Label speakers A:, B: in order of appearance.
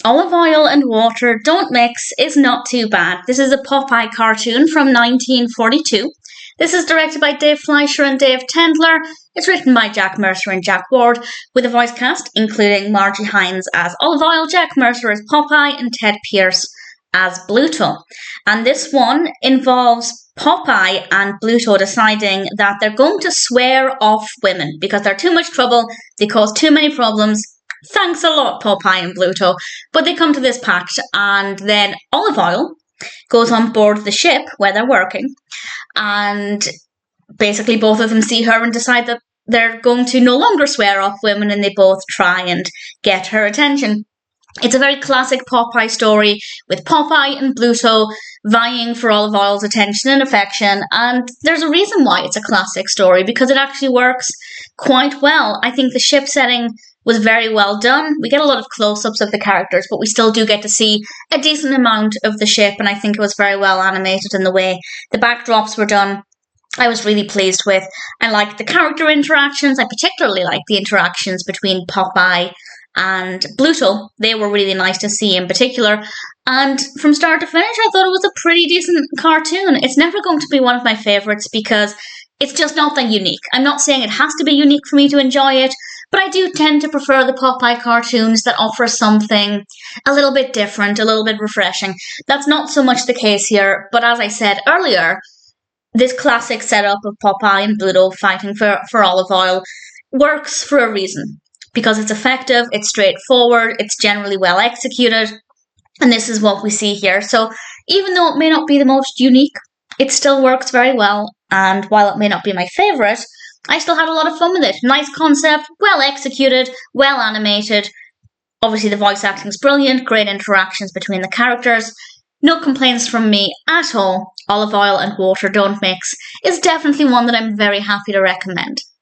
A: Olive oil and water don't mix is not too bad. This is a Popeye cartoon from 1942. This is directed by Dave Fleischer and Dave Tendlar. It's written by Jack Mercer and Jack Ward, with a voice cast including Margie Hines as Olive Oil, Jack Mercer as Popeye, and Ted Pierce as Bluto. And this one involves Popeye and Bluto deciding that they're going to swear off women because they're too much trouble, they cause too many problems. Thanks a lot, Popeye and Bluto. But they come to this pact, and then Olive Oil goes on board the ship where they're working, and basically both of them see her and decide that they're going to no longer swear off women, and they both try and get her attention. It's a very classic Popeye story, with Popeye and Bluto vying for Olive Oil's attention and affection, and there's a reason why it's a classic story, because it actually works quite well. I think the ship setting was very well done. We get a lot of close-ups of the characters, but we still do get to see a decent amount of the ship, and I think it was very well animated in the way the backdrops were done. I was really pleased with. I liked the character interactions. I particularly liked the interactions between Popeye and Bluto. They were really nice to see in particular. And from start to finish, I thought it was a pretty decent cartoon. It's never going to be one of my favourites because it's just not that unique. I'm not saying it has to be unique for me to enjoy it, but I do tend to prefer the Popeye cartoons that offer something a little bit different, a little bit refreshing. That's not so much the case here, but as I said earlier, this classic setup of Popeye and Bluto fighting for Olive Oil works for a reason. Because it's effective, it's straightforward, it's generally well executed, and this is what we see here. So even though it may not be the most unique, it still works very well, and while it may not be my favourite, I still had a lot of fun with it. Nice concept, well executed, well animated. Obviously the voice acting's brilliant, great interactions between the characters. No complaints from me at all. Olive Oil and Water Don't Mix is definitely one that I'm very happy to recommend.